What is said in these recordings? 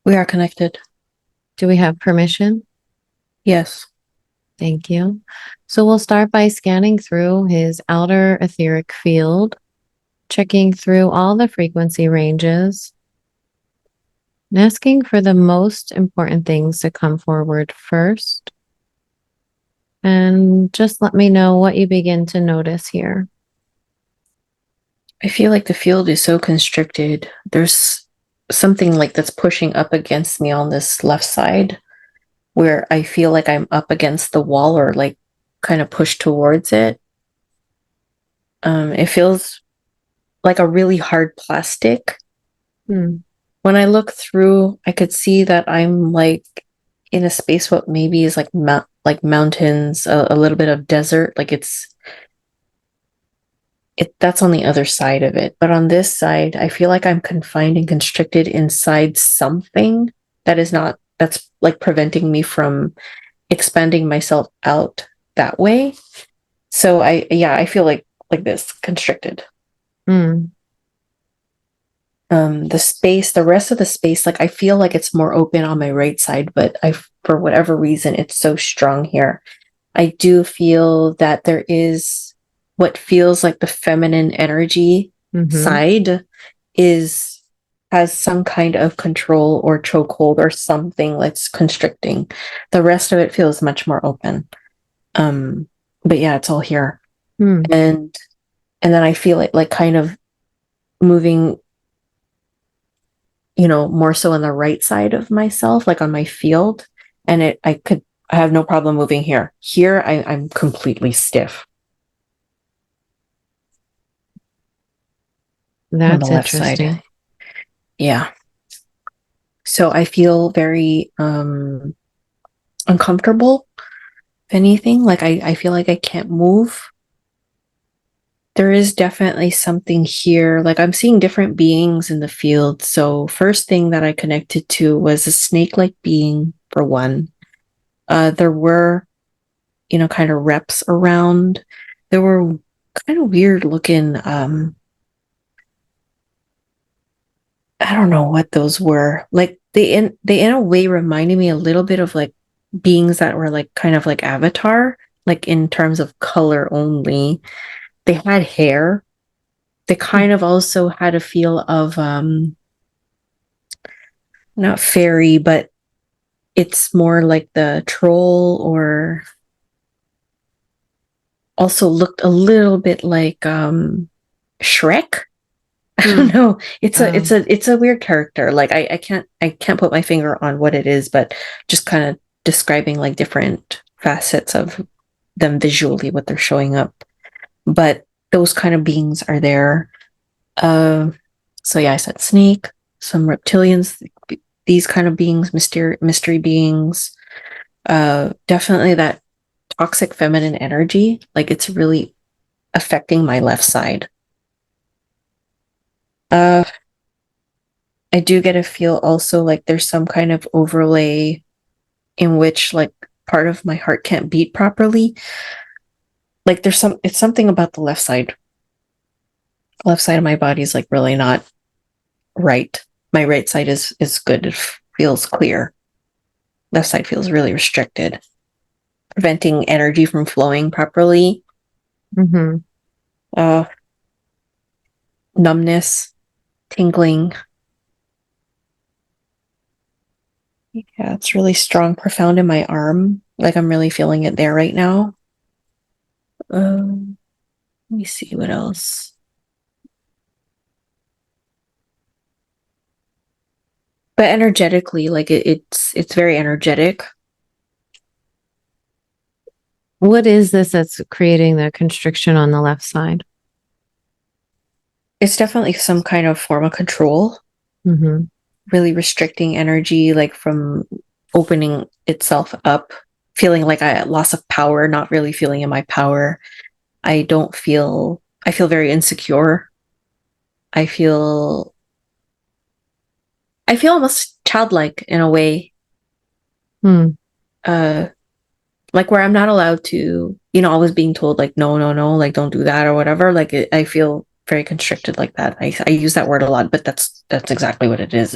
We are connected. Do we have permission? Yes. Thank you. So we'll start by scanning through his outer etheric field, checking through all the frequency ranges, and asking for the most important things to come forward first. And just let me know what you begin to notice here. I feel like the field is so constricted. There's something like that's pushing up against me on this left side where I feel like I'm up against the wall or like kind of pushed towards it. It feels like a really hard plastic. Hmm. When I look through, I could see that I'm like in a space what maybe is like mountains, a little bit of desert. Like that's on the other side of it. But on this side, I feel like I'm confined and constricted inside something that is not, that's like preventing me from expanding myself out that way. So I feel like this constricted. Hmm. The rest of the space, like I feel like it's more open on my right side, but for whatever reason, it's so strong here. I do feel that there is what feels like the feminine energy Mm-hmm. side is has some kind of control or chokehold or something that's constricting. The rest of it feels much more open. Um, but yeah, it's all here. Hmm. And then I feel it like kind of moving, more so on the right side of myself, like on my field. And I have no problem moving here. Here I'm completely stiff on the That's left side. interesting. Yeah. So I feel very uncomfortable, if anything. Like I feel like I can't move. There is definitely something here. Like I'm seeing different beings in the field. So first thing that I connected to was a snake-like being, for one. There were, kind of reps around. There were kind of weird looking, I don't know what those were. Like they in a way reminded me a little bit of like beings that were like kind of like Avatar, like in terms of color only. They had hair. They kind of also had a feel of not fairy, but it's more like the troll, or also looked a little bit like Shrek. I Hmm. don't know. It's a Oh, it's a it's a weird character. Like I can't put my finger on what it is, but just kind of describing like different facets of them visually, what they're showing up. But those kind of beings are there. Uh, so yeah, I said snake, some reptilians, these kind of beings, mystery beings. Definitely that toxic feminine energy. Like it's really affecting my left side. Uh, I do get a feel also like there's some kind of overlay in which like part of my heart can't beat properly. Like it's something about the left side. Left side of my body is like really not right. My right side is good. It feels clear. Left side feels really restricted, preventing energy from flowing properly. mm-hmm. Uh, Numbness, tingling. Yeah, it's really strong, profound in my arm. Like I'm really feeling it there right now. Let me see what else. But energetically, like it's very energetic. What is this that's creating the constriction on the left side? It's definitely some kind of form of control, Mm-hmm. really restricting energy, like from opening itself up, feeling like I loss of power, not really feeling in my power. I feel very insecure. I feel, I feel almost childlike in a way, Hmm. uh, like where I'm not allowed to, always being told like, no, no, no, like don't do that or whatever. Like I feel very constricted like that. I use that word a lot, but that's exactly what it is.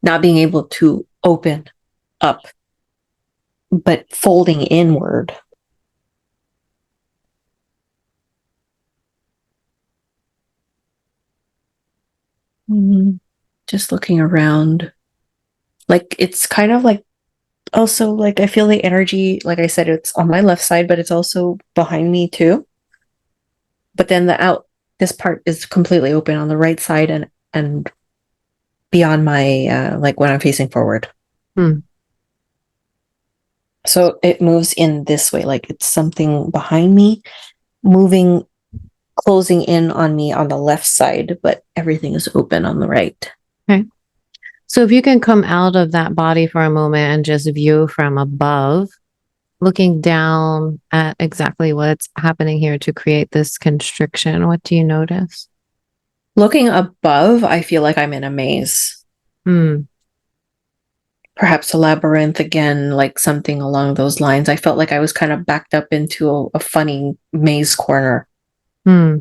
not being able to open up, but folding inward. Just looking around. Like it's kind of like also like I feel the energy, like I said, it's on my left side, but it's also behind me too. But then this part is completely open on the right side and beyond my like when I'm facing forward. Hmm. So it moves in this way, like it's something behind me, moving, closing in on me on the left side, but everything is open on the right. Okay. So if you can come out of that body for a moment and just view from above, looking down at exactly what's happening here to create this constriction, what do you notice? Looking above, I feel like I'm in a maze. Hmm. Perhaps a labyrinth again, like something along those lines. I felt like I was kind of backed up into a funny maze corner. Hmm.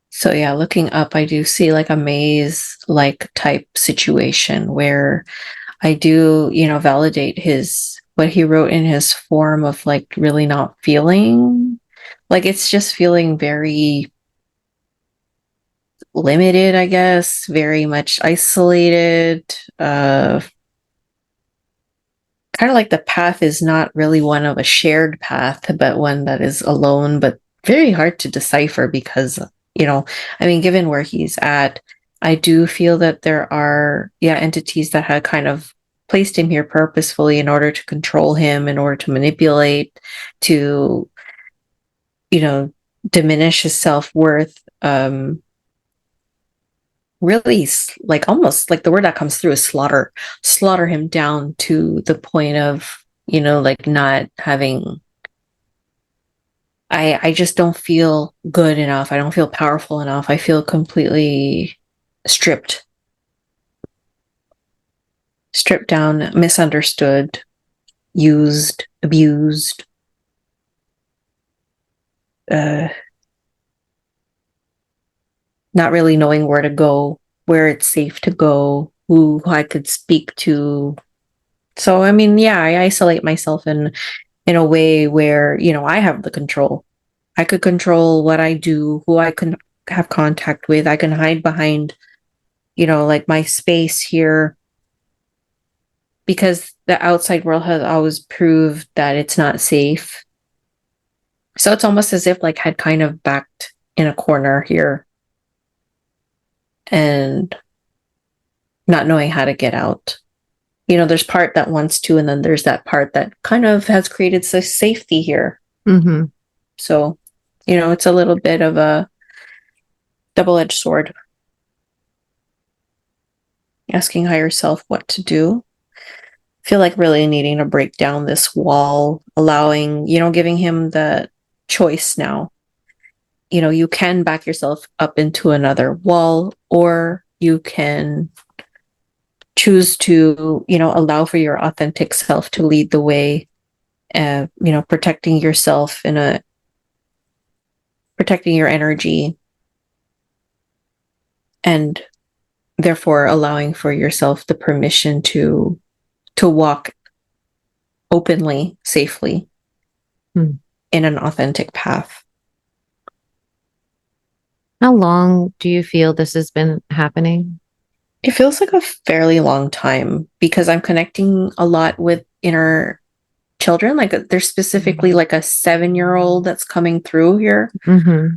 So yeah, looking up, I do see like a maze like type situation where I do, validate what he wrote in his form of like really not feeling. Like it's just feeling very limited, I guess, very much isolated. Kind of like the path is not really one of a shared path, but one that is alone, but very hard to decipher because, I mean, given where he's at, I do feel that there are, yeah, entities that had kind of placed him here purposefully in order to control him, in order to manipulate, to, you know, diminish his self worth. Really, like almost like the word that comes through is slaughter him down to the point of, like not having, I just don't feel good enough. I don't feel powerful enough. I feel completely stripped, stripped down, misunderstood, used, abused, uh, not really knowing where to go, where it's safe to go, who I could speak to. So, I mean, yeah, I isolate myself in a way where, I have the control. I could control what I do, who I can have contact with. I can hide behind, like my space here because the outside world has always proved that it's not safe. So it's almost as if like had kind of backed in a corner here and not knowing how to get out. There's part that wants to, and then there's that part that kind of has created safety here. Mm-hmm. So, it's a little bit of a double-edged sword. Asking higher self what to do. Feel like really needing to break down this wall, allowing, giving him the choice now. You can back yourself up into another wall, or you can choose to, allow for your authentic self to lead the way, protecting yourself protecting your energy and therefore allowing for yourself the permission to walk openly, safely Hmm. in an authentic path. How long do you feel this has been happening? It feels like a fairly long time because I'm connecting a lot with inner children. Like there's specifically like a 7-year-old that's coming through here. Mm-hmm.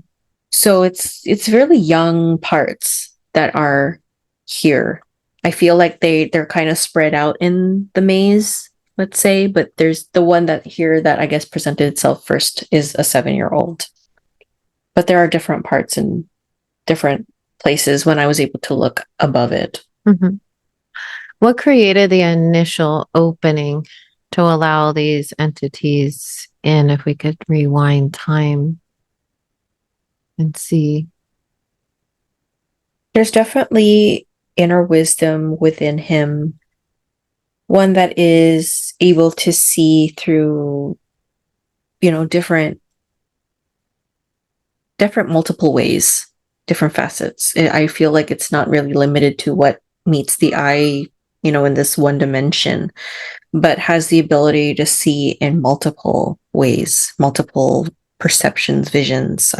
So it's really young parts that are here. I feel like they're kind of spread out in the maze, let's say, but there's the one that here that I guess presented itself first is a 7-year-old. But there are different parts in different places when I was able to look above it. Mm-hmm. What created the initial opening to allow these entities in? If we could rewind time and see. There's definitely inner wisdom within him, one that is able to see through, different different multiple ways, different facets. I feel like it's not really limited to what meets the eye, in this one dimension, but has the ability to see in multiple ways, multiple perceptions, visions.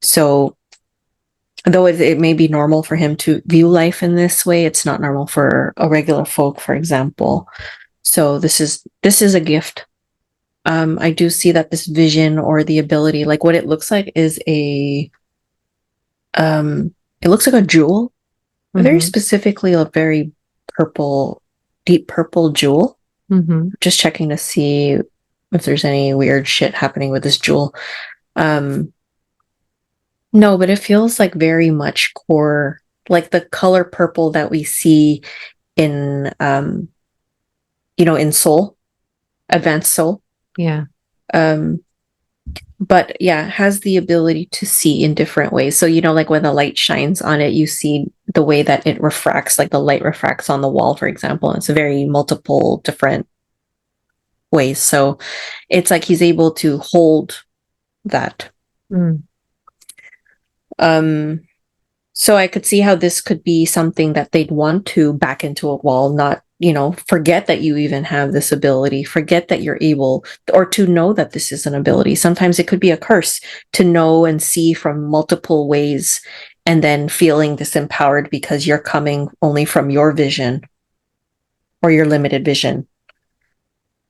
So though it may be normal for him to view life in this way, it's not normal for a regular folk, for example. So this is a gift. I do see that this vision or the ability, like what it looks like is it looks like a jewel, very specifically a very purple, deep purple jewel. Just checking to see if there's any weird shit happening with this jewel. No, but it feels like very much core, like the color purple that we see in, in Soul, Advanced Soul. Yeah. But yeah, has the ability to see in different ways. So, like when the light shines on it, you see the way that it refracts, like the light refracts on the wall, for example. It's a very multiple different ways. So it's like he's able to hold that. So I could see how this could be something that they'd want to back into a wall, not, forget that you even have this ability, forget that you're able, or to know that this is an ability. Sometimes it could be a curse to know and see from multiple ways and then feeling disempowered because you're coming only from your vision or your limited vision.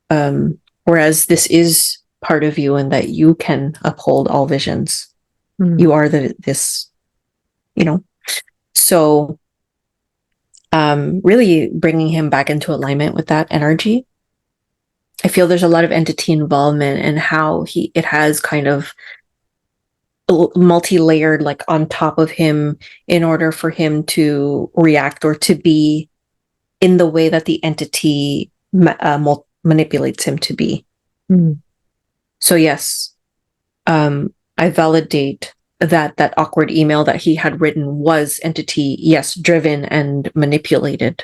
Whereas this is part of you and that you can uphold all visions. You are this, so really bringing him back into alignment with that energy. I feel there's a lot of entity involvement and how it has kind of multi-layered, like on top of him in order for him to react or to be in the way that the entity manipulates him to be. So yes, I validate that awkward email that he had written was entity, yes, driven and manipulated.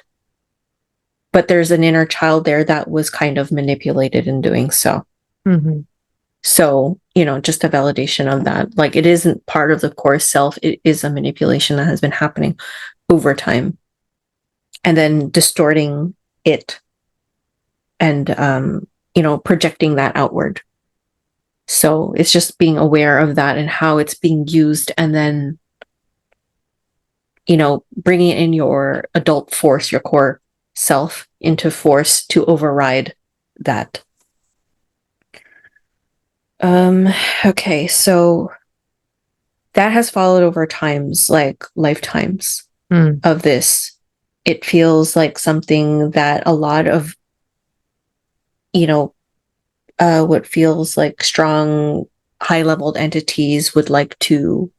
But there's an inner child there that was kind of manipulated in doing so. So, just a validation of that. Like it isn't part of the core self. It is a manipulation that has been happening over time. And then distorting it and, projecting that outward. So it's just being aware of that and how it's being used and then, bringing in your adult force, your core self into force to override that. Okay, so that has followed over times, like lifetimes of this. It feels like something that a lot of, what feels like strong, high-leveled entities would like to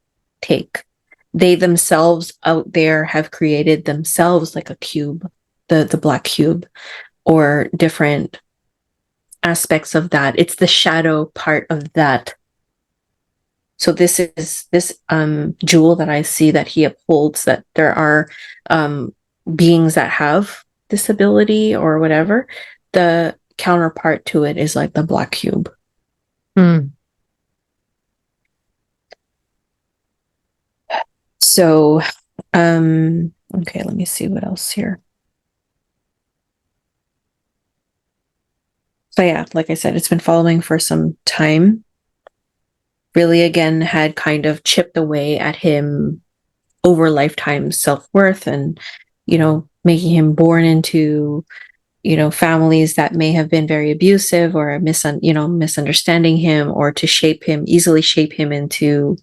take. They themselves out there have created themselves like a cube, the black cube, or different aspects of that. It's the shadow part of that. So this is this jewel that I see that he upholds, that there are beings that have this ability or whatever. The counterpart to it is like the black cube. So, okay, let me see what else here. So yeah, like I said, it's been following for some time. Really, again, had kind of chipped away at him over lifetime self-worth and, making him born into, families that may have been very abusive or misunderstanding him or to easily shape him into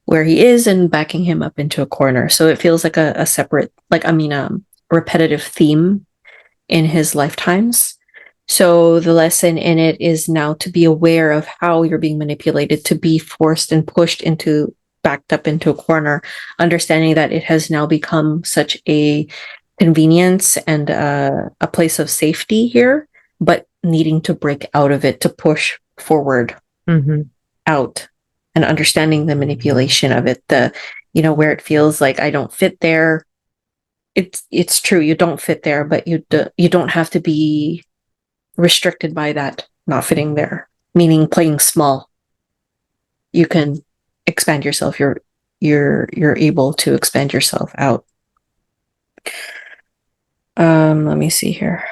where he is and backing him up into a corner. So it feels like a separate, repetitive theme in his lifetimes. So the lesson in it is now to be aware of how you're being manipulated, to be forced and backed up into a corner, understanding that it has now become such a convenience and a place of safety here, but needing to break out of it to push forward out and understanding the manipulation of it, where it feels like I don't fit there. It's true, you don't fit there, but you don't have to be restricted by that not fitting there, meaning playing small. You can expand yourself. You're able to expand yourself out. Let me see here.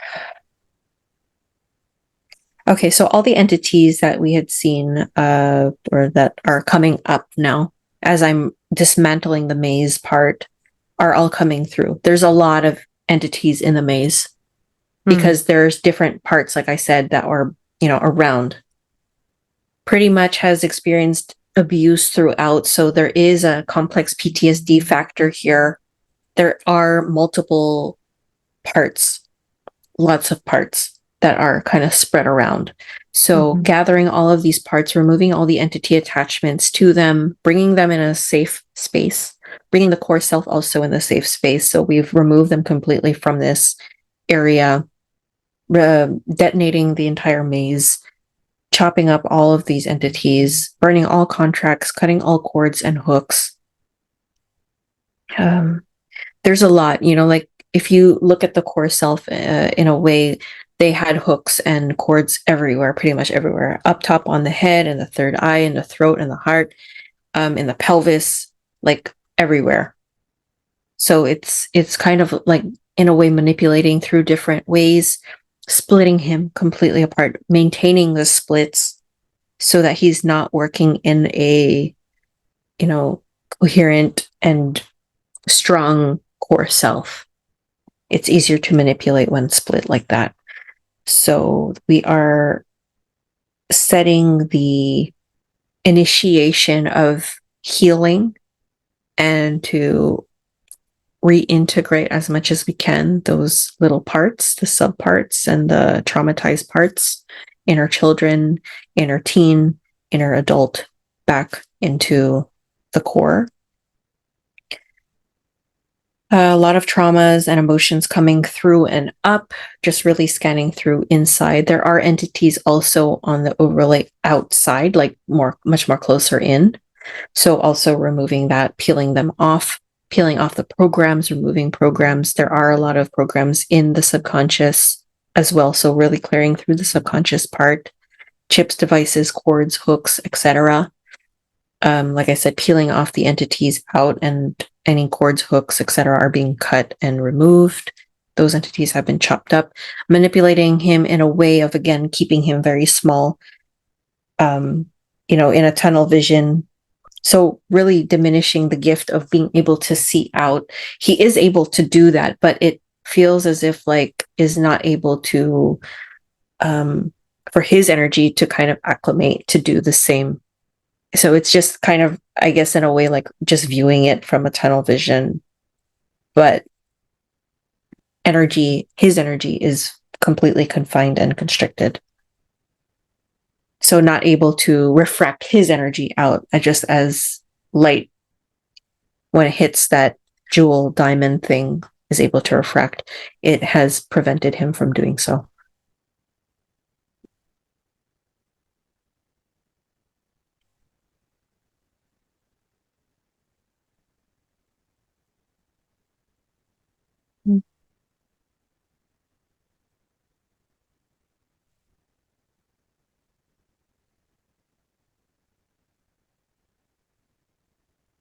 Okay, so all the entities that we had seen, or that are coming up now, as I'm dismantling the maze part, are all coming through. There's a lot of entities in the maze because there's different parts, like I said, that are, around. Pretty much has experienced abuse throughout, so there is a complex PTSD factor here. There are multiple parts, lots of parts that are kind of spread around. So gathering all of these parts, removing all the entity attachments to them, bringing them in a safe space, bringing the core self also in the safe space. So we've removed them completely from this area, detonating the entire maze, chopping up all of these entities, burning all contracts, cutting all cords and hooks. There's a lot, like if you look at the core self in a way, they had hooks and cords everywhere, pretty much everywhere, up top on the head and the third eye and the throat and the heart, in the pelvis, like everywhere. So it's kind of like, in a way, manipulating through different ways, splitting him completely apart, maintaining the splits so that he's not working in a, coherent and strong core self. It's easier to manipulate when split like that. So we are setting the initiation of healing and to reintegrate as much as we can those little parts, the subparts and the traumatized parts, inner children, inner teen, inner adult, back into the core. A lot of traumas and emotions coming through and up, just really scanning through inside. There are entities also on the overlay outside, like much more closer in. So also removing that, peeling off the programs, removing programs. There are a lot of programs in the subconscious as well. So really clearing through the subconscious part, chips, devices, cords, hooks, etc. Like I said, peeling off the entities out, and any cords, hooks, etc. are being cut and removed. Those entities have been chopped up, manipulating him in a way of, again, keeping him very small, in a tunnel vision. So really diminishing the gift of being able to see out. He is able to do that, but it feels as if is not able to, for his energy to kind of acclimate to do the same. So it's just kind of, I guess, in a way, like just viewing it from a tunnel vision, but his energy is completely confined and constricted. So not able to refract his energy out just as light when it hits that jewel diamond thing is able to refract. It has prevented him from doing so.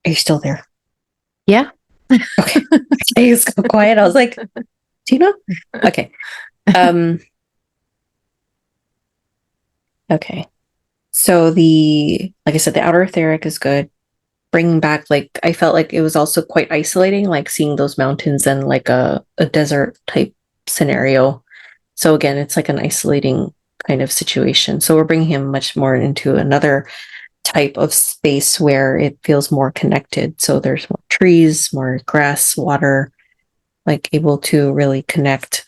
Are you still there? Yeah. Okay. It's so quiet. I was like, Tina? Okay. Okay. So like I said, the outer etheric is good. Bringing back, I felt like it was also quite isolating, like seeing those mountains and like a desert type scenario. So again, it's like an isolating kind of situation. So we're bringing him much more into another type of space where it feels more connected. So there's more trees, more grass, water, like able to really connect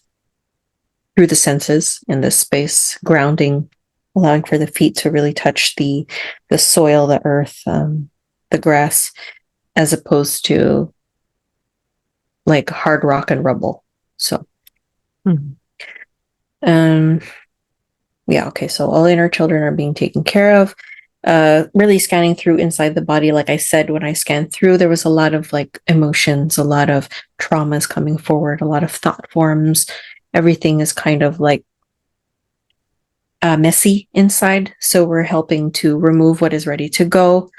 through the senses in this space, grounding, allowing for the feet to really touch the soil, the earth, the grass, as opposed to like hard rock and rubble. So, yeah, okay. So all inner children are being taken care of. Really scanning through inside the body. Like I said, when I scanned through, there was a lot of like emotions, a lot of traumas coming forward, a lot of thought forms. Everything is kind of like messy inside. So we're helping to remove what is ready to go,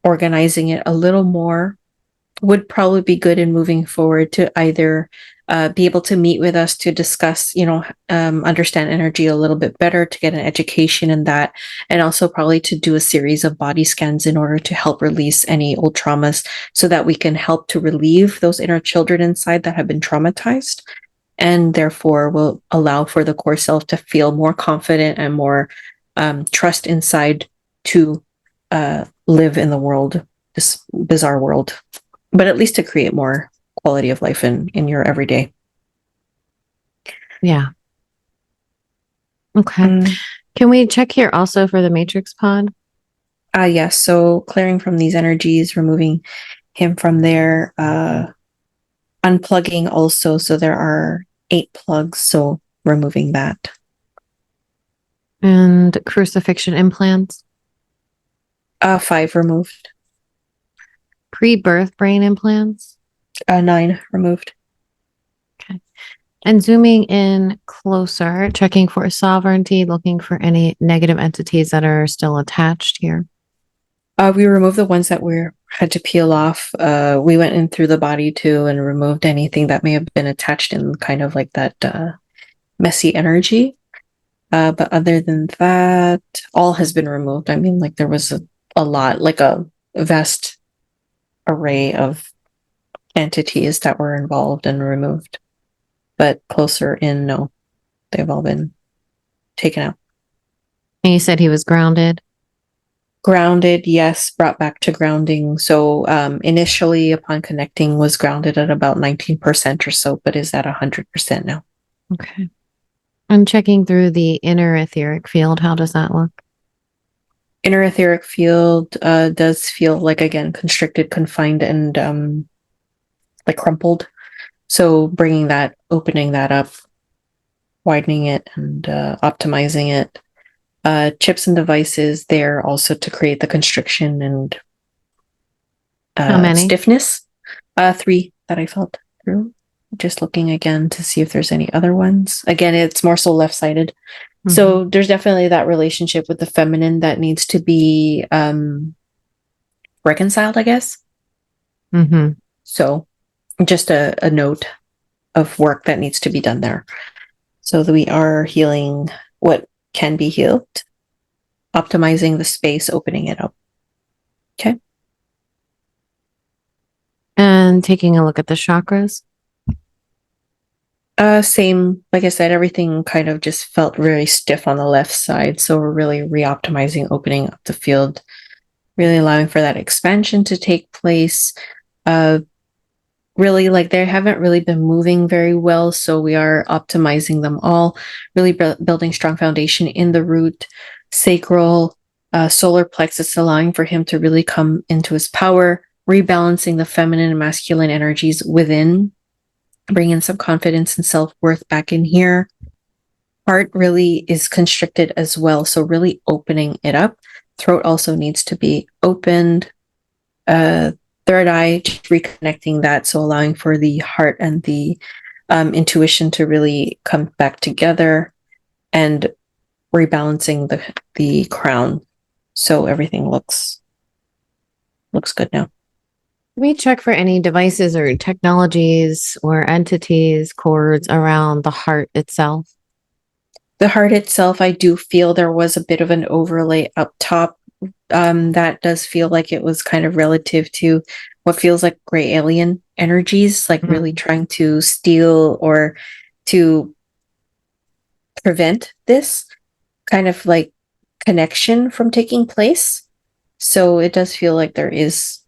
organizing it a little more would probably be good in moving forward to either be able to meet with us to discuss, understand energy a little bit better, to get an education in that, and also probably to do a series of body scans in order to help release any old traumas so that we can help to relieve those inner children inside that have been traumatized, and therefore will allow for the core self to feel more confident and more trust inside to live in the world, this bizarre world, but at least to create more quality of life in your everyday. Yeah. Okay. Can we check here also for the matrix pod? Yes. So clearing from these energies, removing him from there, unplugging also. So there are 8 plugs. So removing that. And crucifixion implants? 5 removed. Pre-birth brain implants? 9 removed. Okay. And zooming in closer, checking for sovereignty, looking for any negative entities that are still attached here. We removed the ones that we had to peel off. We went in through the body too and removed anything that may have been attached in kind of like that messy energy. But other than that, all has been removed. I mean, like there was a lot, like a vast array of entities that were involved and removed. But closer in, no, they've all been taken out. And you said he was grounded? Grounded, yes, brought back to grounding. So initially, upon connecting, was grounded at about 19% or so, but is at 100% now. Okay. And checking through the inner etheric field, how does that look? Inner etheric field does feel like, again, constricted, confined, and like crumpled. So bringing that, opening that up, widening it, and optimizing it. Chips and devices there also to create the constriction and How many? stiffness. 3 that I felt through. Just looking again to see if there's any other ones. Again, it's more so left-sided. Mm-hmm. So there's definitely that relationship with the feminine that needs to be reconciled, I guess. Mm-hmm. So just a note of work that needs to be done there. So that we are healing what can be healed, optimizing the space, opening it up. Okay. And taking a look at the chakras. Same, like I said, everything kind of just felt very stiff on the left side. So we're really re-optimizing, opening up the field, really allowing for that expansion to take place. Really, like they haven't really been moving very well. So we are optimizing them all, really building strong foundation in the root, sacral, solar plexus, allowing for him to really come into his power, rebalancing the feminine and masculine energies within, bringing some confidence and self-worth back in here. Heart really is constricted as well. So really opening it up. Throat also needs to be opened. Third eye, just reconnecting that. So allowing for the heart and the intuition to really come back together, and rebalancing the crown. So everything looks good now. We check for any devices or technologies or entities, cords around the heart itself. The heart itself, I do feel there was a bit of an overlay up top. That does feel like it was kind of relative to what feels like gray alien energies, like really trying to steal or to prevent this kind of like connection from taking place. So it does feel like there is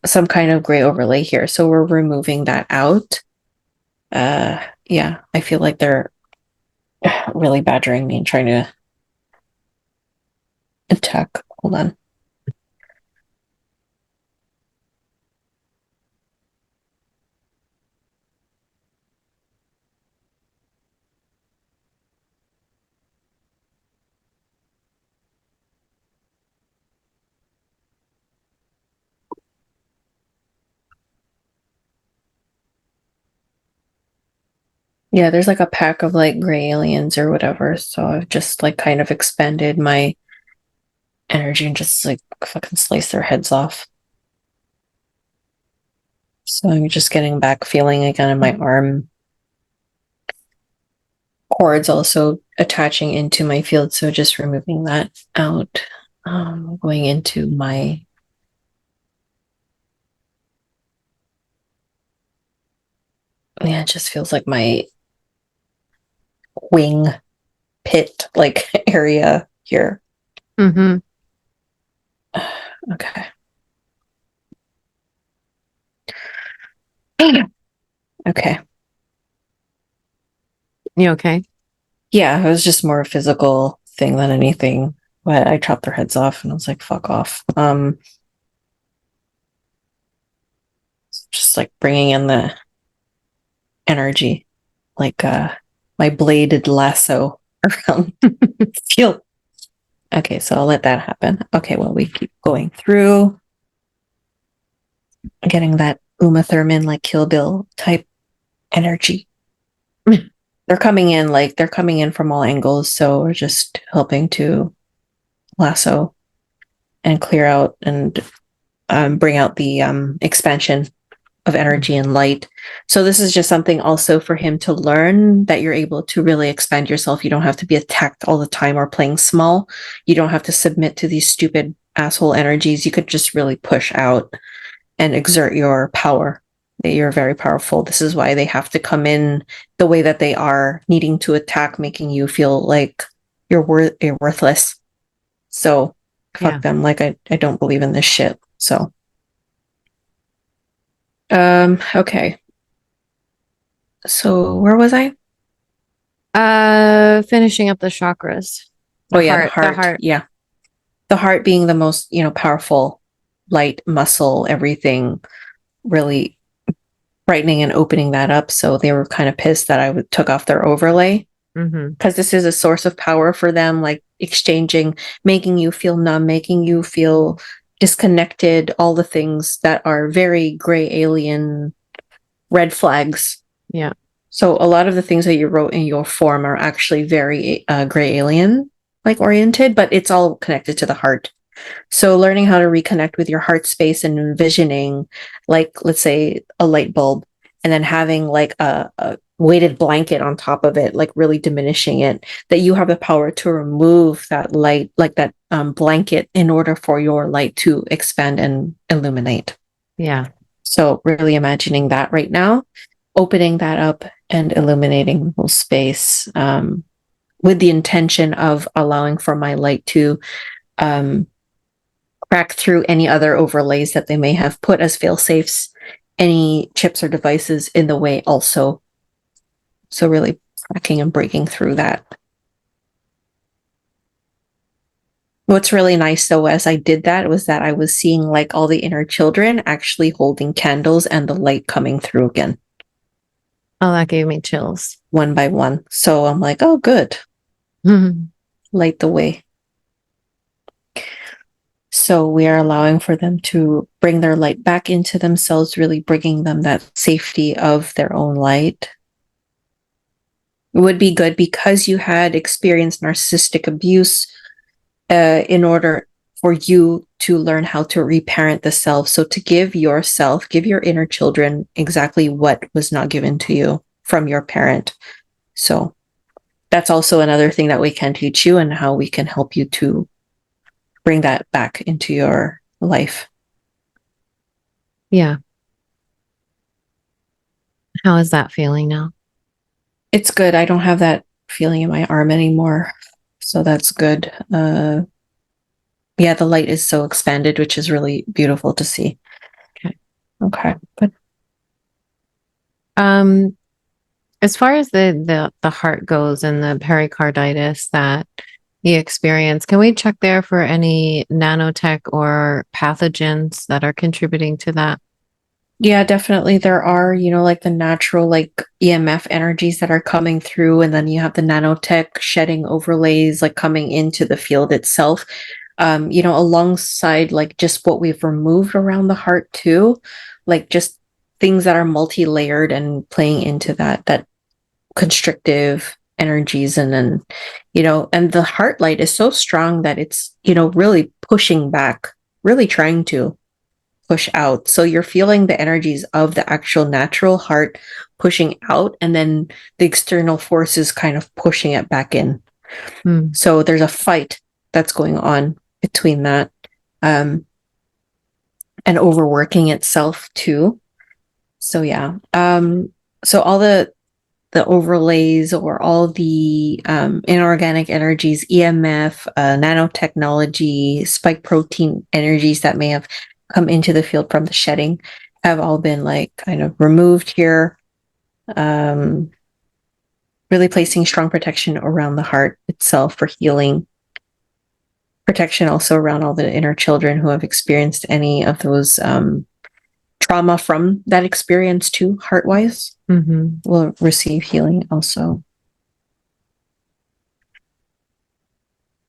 some kind of gray overlay here. So we're removing that out. Yeah, I feel like they're really badgering me and trying to attack. Hold on. Yeah, there's like a pack of like gray aliens or whatever. So I've just like kind of expended my energy and just like fucking slice their heads off. So I'm just getting back feeling again in my arm. Cords also attaching into my field, so just removing that out. Going into my it just feels like my wing pit like area here. Mm-hmm. Okay. Okay. You okay? Yeah, it was just more a physical thing than anything. But I chopped their heads off and I was like, fuck off. Just like bringing in the energy, like my bladed lasso around the field. Okay, so I'll let that happen. Okay, well, we keep going through, getting that Uma Thurman, like Kill Bill type energy. They're coming in from all angles, so we're just helping to lasso and clear out and bring out the expansion of energy and light. So this is just something also for him to learn, that you're able to really expand yourself. You don't have to be attacked all the time or playing small. You don't have to submit to these stupid asshole energies. You could just really push out and exert your power. That you're very powerful. This is why they have to come in the way that they are, needing to attack, making you feel like you're worthless. So fuck them. Like I don't believe in this shit. So okay. So where was I? Finishing up the chakras. The heart. Yeah. The heart being the most, powerful light muscle, everything, really brightening and opening that up. So they were kind of pissed that I took off their overlay, because this is a source of power for them, like exchanging, making you feel numb, making you feel disconnected, all the things that are very gray alien red flags. Yeah. So a lot of the things that you wrote in your form are actually very gray alien like oriented, but it's all connected to the heart. So learning how to reconnect with your heart space and envisioning, like, let's say a light bulb, and then having like a weighted blanket on top of it, like really diminishing it, that you have the power to remove that light, like that blanket, in order for your light to expand and illuminate. Yeah. So really imagining that right now, opening that up and illuminating the whole space, with the intention of allowing for my light to crack through any other overlays that they may have put as fail safes, any chips or devices in the way also. So really cracking and breaking through that. What's really nice though, as I did that, was that I was seeing like all the inner children actually holding candles and the light coming through again. Oh, that gave me chills. One by one. So I'm like, oh, good. Light the way. So we are allowing for them to bring their light back into themselves, really bringing them that safety of their own light. It would be good, because you had experienced narcissistic abuse, in order for you to learn how to reparent the self. So to give your inner children exactly what was not given to you from your parent. So that's also another thing that we can teach you, and how we can help you to bring that back into your life. Yeah. How is that feeling now? It's good. I don't have that feeling in my arm anymore. So that's good. Yeah, the light is so expanded, which is really beautiful to see. Okay. But as far as the heart goes and the pericarditis that he experienced, can we check there for any nanotech or pathogens that are contributing to that? yeah, definitely there are, like the natural like EMF energies that are coming through, and then you have the nanotech shedding overlays like coming into the field itself. Alongside like just what we've removed around the heart too, like just things that are multi-layered and playing into that constrictive energies. And then, and the heart light is so strong that it's, really pushing back, really trying to. push out. So you're feeling the energies of the actual natural heart pushing out, and then the external forces kind of pushing it back in. So there's a fight that's going on between that, and overworking itself too. So yeah. So all the overlays, or all the inorganic energies, EMF, nanotechnology, spike protein energies that may have come into the field from the shedding, have all been like kind of removed here. Really placing strong protection around the heart itself for healing. Protection also around all the inner children who have experienced any of those trauma from that experience too, heart-wise, will receive healing also.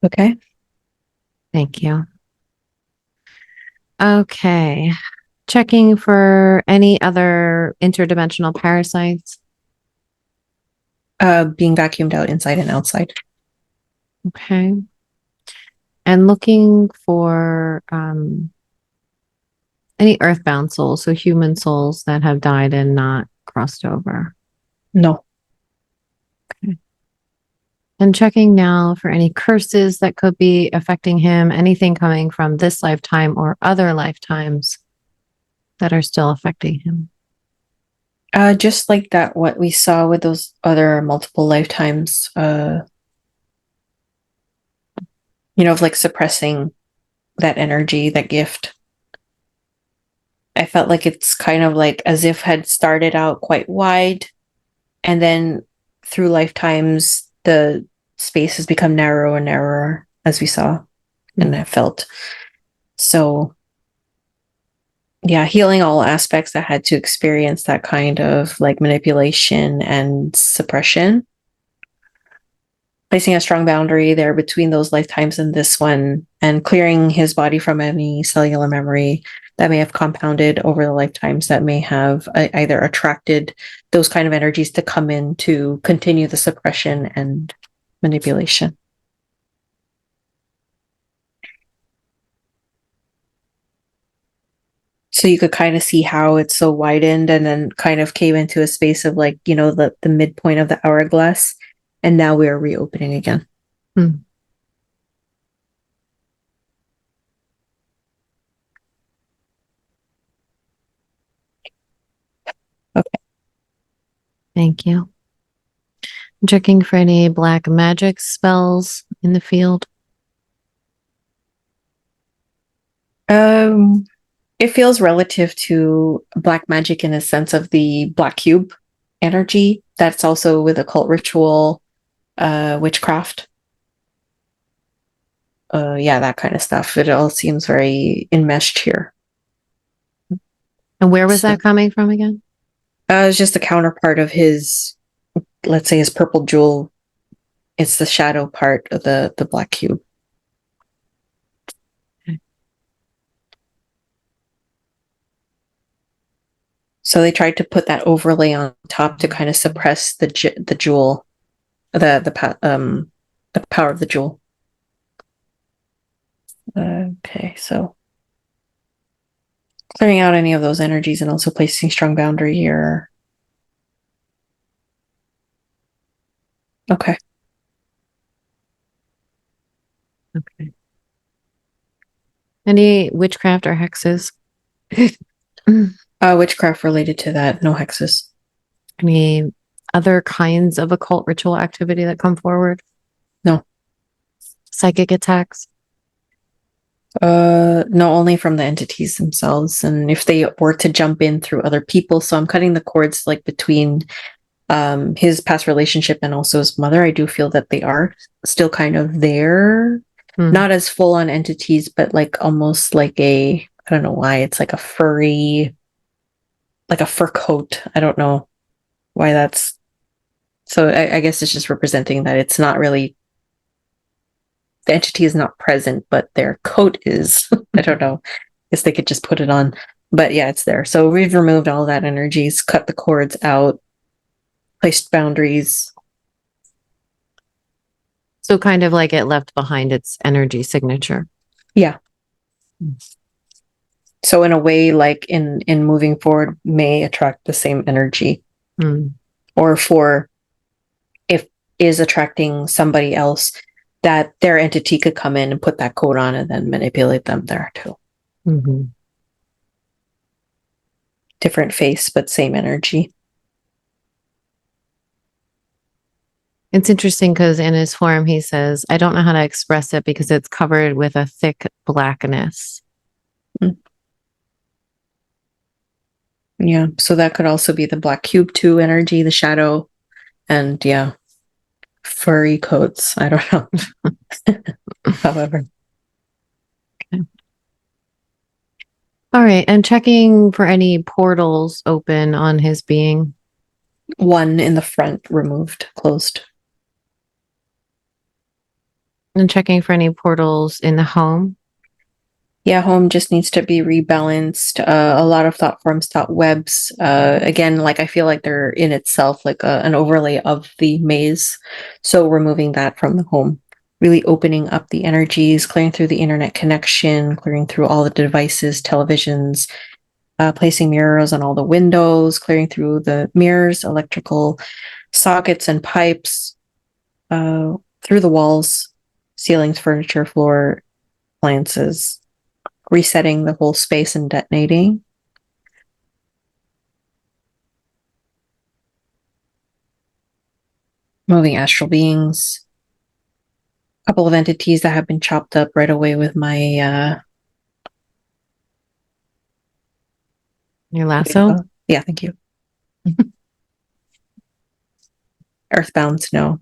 Okay. Thank you. Okay. Checking for any other interdimensional parasites. Being vacuumed out inside and outside. Okay. And looking for any earthbound souls, so human souls that have died and not crossed over. No. Okay. And checking now for any curses that could be affecting him, anything coming from this lifetime or other lifetimes that are still affecting him. Just like that, what we saw with those other multiple lifetimes, of like suppressing that energy, that gift. I felt like it's kind of like as if had started out quite wide, and then through lifetimes, the space has become narrower and narrower, as we saw, and I felt. So yeah, healing all aspects that had to experience that kind of like manipulation and suppression. Placing a strong boundary there between those lifetimes and this one, and clearing his body from any cellular memory that may have compounded over the lifetimes that may have either attracted those kind of energies to come in to continue the suppression and manipulation. So you could kind of see how it's so widened and then kind of came into a space of like, the midpoint of the hourglass. And now we are reopening again. Okay. Thank you. Checking for any black magic spells in the field. It feels relative to black magic in a sense of the black cube energy. That's also with occult ritual, witchcraft. Yeah, that kind of stuff. It all seems very enmeshed here. And where was that coming from again? It's just the counterpart of his, let's say, his purple jewel. It's the shadow part of the black cube. Okay. So they tried to put that overlay on top to kind of suppress the jewel, the power of the jewel. Okay, so clearing out any of those energies and also placing strong boundary here. Okay. Okay. Any witchcraft or hexes? Witchcraft related to that, no hexes. Any other kinds of occult ritual activity that come forward? No. Psychic attacks? No, only from the entities themselves. And if they were to jump in through other people, so I'm cutting the cords like between his past relationship and also his mother. I do feel that they are still kind of there. Not as full on entities, but like almost like I don't know why, it's like a furry, like a fur coat. I don't know why that's. So I guess it's just representing that it's not really, the entity is not present, but their coat is. I don't know. I guess they could just put it on. But yeah, it's there. So we've removed all that energies, cut the cords out, placed boundaries. So kind of like it left behind its energy signature. Yeah. So in a way, like in moving forward, may attract the same energy, or for if is attracting somebody else, that their entity could come in and put that code on and then manipulate them there too. Mm-hmm. Different face, but same energy. It's interesting because in his form, he says, I don't know how to express it because it's covered with a thick blackness. Yeah. So that could also be the black cube 2 energy, the shadow, and yeah, furry coats. I don't know. However. Okay. All right. And checking for any portals open on his being. One in the front removed, closed. And checking for any portals in the home. Yeah, home just needs to be rebalanced. A lot of thought forms, thought webs. Again, like I feel like they're in itself like an overlay of the maze. So removing that from the home, really opening up the energies, clearing through the internet connection, clearing through all the devices, televisions, placing mirrors on all the windows, clearing through the mirrors, electrical sockets and pipes, through the walls, ceilings, furniture, floor, appliances, resetting the whole space and detonating. Moving astral beings. A couple of entities that have been chopped up right away with my Your lasso? Yeah, thank you. Earthbound snow.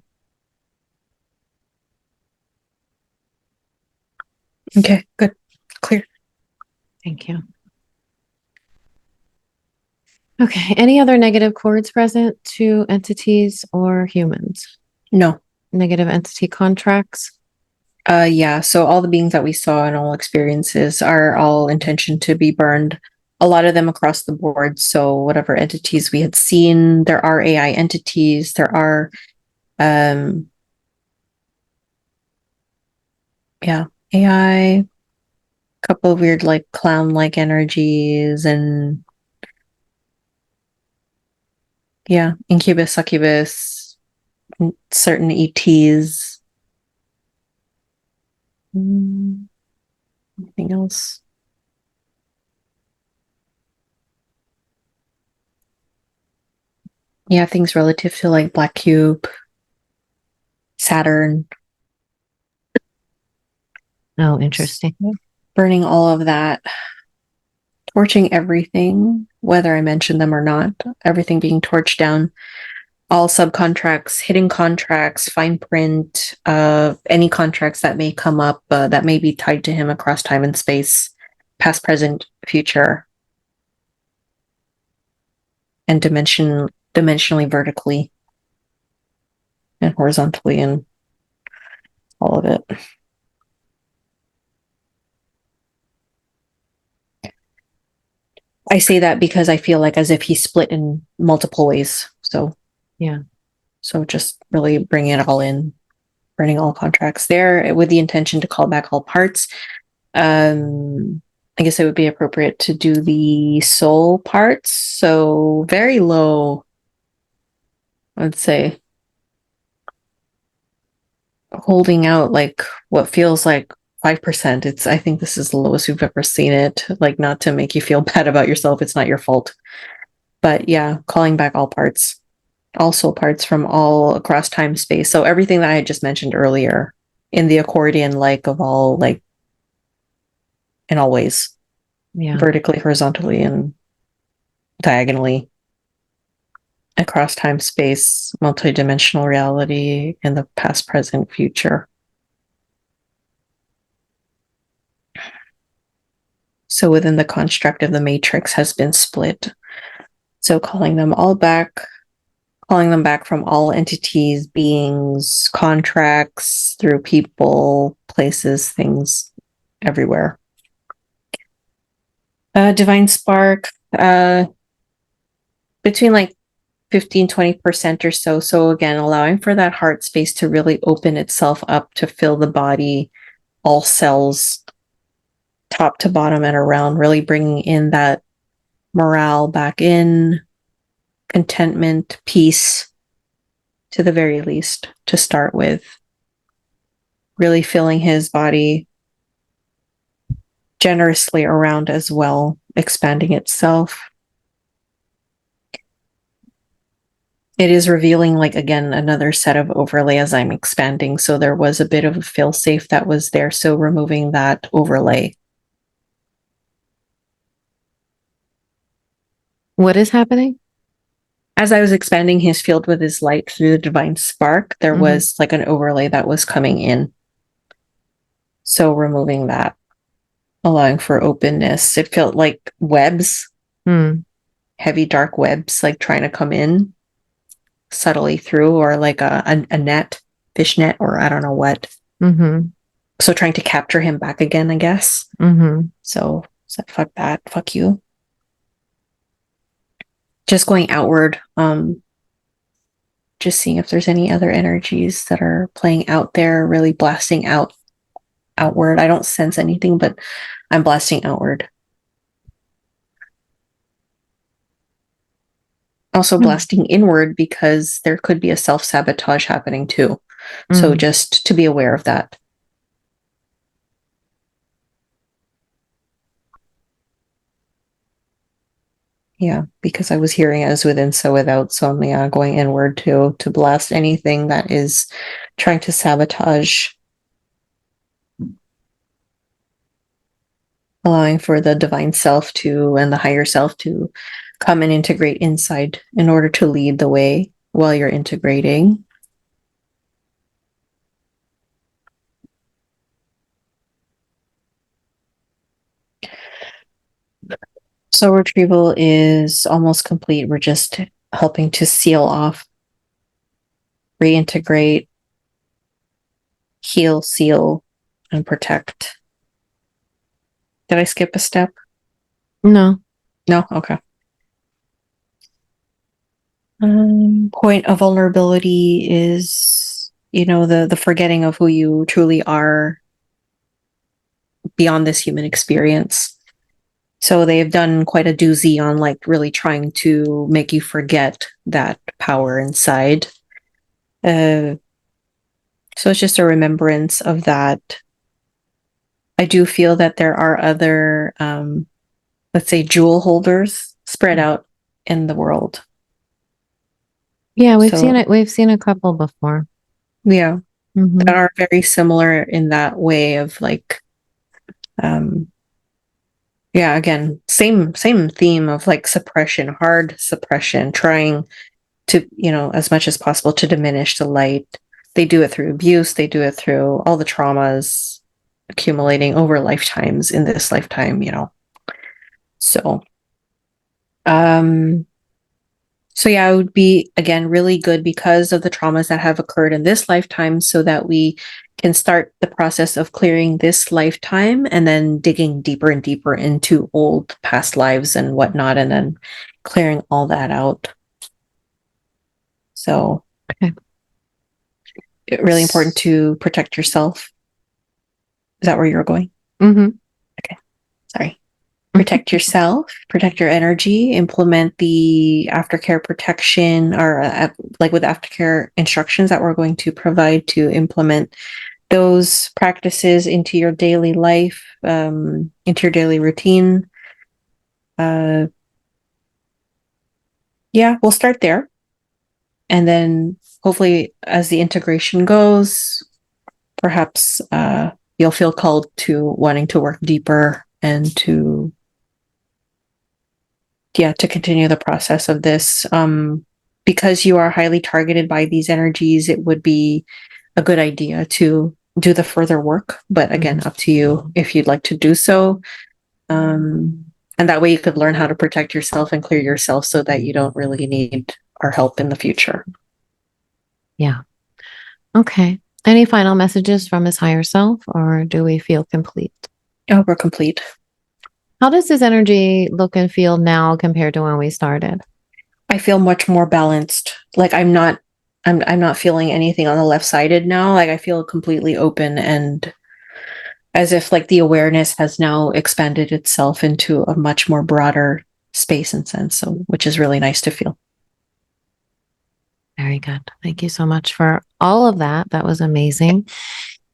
Okay, good. Clear. Thank you. Okay. Any other negative cords present to entities or humans? No. Negative entity contracts? Yeah, so all the beings that we saw and all experiences are all intention to be burned. A lot of them across the board. So whatever entities we had seen, there are AI entities, there are yeah, AI, couple of weird like clown-like energies, and yeah, incubus, succubus, certain ETs. Anything else? Yeah, things relative to like Black Cube, Saturn. Oh, interesting. Burning all of that, torching everything, whether I mention them or not, everything being torched down. All subcontracts, hidden contracts, fine print, any contracts that may come up that may be tied to him across time and space, past, present, future, and dimensionally, vertically, and horizontally, and all of it. I say that because I feel like as if he's split in multiple ways. So yeah. So just really bringing it all in, burning all contracts there with the intention to call back all parts. I guess it would be appropriate to do the soul parts. So very low, I'd say. Holding out like what feels like 5%. I think this is the lowest we've ever seen it. Like, not to make you feel bad about yourself, it's not your fault. But yeah, calling back all parts, all soul parts from all across time space. So everything that I had just mentioned earlier in the accordion, like of all, like in all ways, vertically, horizontally, and diagonally, across time space, multidimensional reality in the past, present, future. So within the construct of the matrix has been split. So calling them back from all entities, beings, contracts, through people, places, things, everywhere. Divine spark, between like 15-20% or so. So again, allowing for that heart space to really open itself up to fill the body, all cells, top to bottom and around, really bringing in that morale back in, contentment, peace, to the very least, to start with. Really filling his body generously around as well, expanding itself. It is revealing, like, again, another set of overlay as I'm expanding. So there was a bit of a fail-safe that was there. So removing that overlay. What is happening? As I was expanding his field with his light through the divine spark, there was like an overlay that was coming in. So removing that, allowing for openness. It felt like webs, heavy dark webs, like trying to come in subtly through, or like a net, fish net, or I don't know what. So trying to capture him back again, I guess. So fuck that, fuck you. Just going outward, just seeing if there's any other energies that are playing out there, really blasting outward. I don't sense anything, but I'm blasting outward. Also blasting inward, because there could be a self-sabotage happening too. So just to be aware of that. Yeah, because I was hearing as within, so without. So I'm going inward to blast anything that is trying to sabotage. Allowing for the divine self and the higher self to come and integrate inside in order to lead the way while you're integrating. So retrieval is almost complete. We're just helping to seal off, reintegrate, heal, seal, and protect. Did I skip a step? No. Okay. Point of vulnerability is, the forgetting of who you truly are beyond this human experience. So they've done quite a doozy on, like, really trying to make you forget that power inside. So it's just a remembrance of that. I do feel that there are other, let's say, jewel holders spread out in the world. Yeah, we've seen it. We've seen a couple before. Yeah, that are very similar in that way of, like, yeah, again, same theme of, like, suppression, hard suppression, trying to, as much as possible to diminish the light. They do it through abuse. They do it through all the traumas accumulating over lifetimes in this lifetime, So, so yeah, it would be, again, really good because of the traumas that have occurred in this lifetime, so that we can start the process of clearing this lifetime and then digging deeper and deeper into old past lives and whatnot, and then clearing all that out. So, okay. Really important to protect yourself. Is that where you're going? Okay. Sorry. Protect yourself, protect your energy, implement the aftercare protection, or like with aftercare instructions that we're going to provide, to implement those practices into your daily life, into your daily routine. Yeah, we'll start there. And then hopefully, as the integration goes, perhaps you'll feel called to wanting to work deeper and to continue the process of this. Because you are highly targeted by these energies, it would be a good idea to do the further work. But again, up to you if you'd like to do so. And that way you could learn how to protect yourself and clear yourself, so that you don't really need our help in the future. Yeah. Okay. Any final messages from his higher self, or do we feel complete? Oh, we're complete. How does his energy look and feel now compared to when we started? I feel much more balanced. Like, I'm not feeling anything on the left-sided now. Like, I feel completely open, and as if like the awareness has now expanded itself into a much more broader space and sense. So, which is really nice to feel. Very good. Thank you so much for all of that. That was amazing.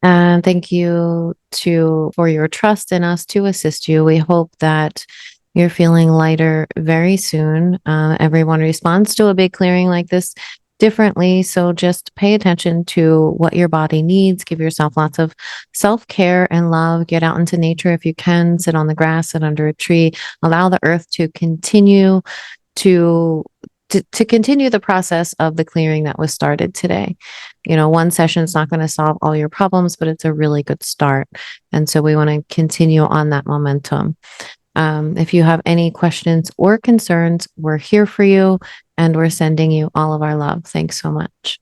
And thank you for your trust in us to assist you. We hope that you're feeling lighter very soon. Everyone responds to a big clearing like this differently. So just pay attention to what your body needs. Give yourself lots of self-care and love. Get out into nature if you can. Sit on the grass, sit under a tree. Allow the earth to continue to continue the process of the clearing that was started today. You know, one session is not going to solve all your problems, but it's a really good start. And so we want to continue on that momentum. If you have any questions or concerns, we're here for you and we're sending you all of our love. Thanks so much.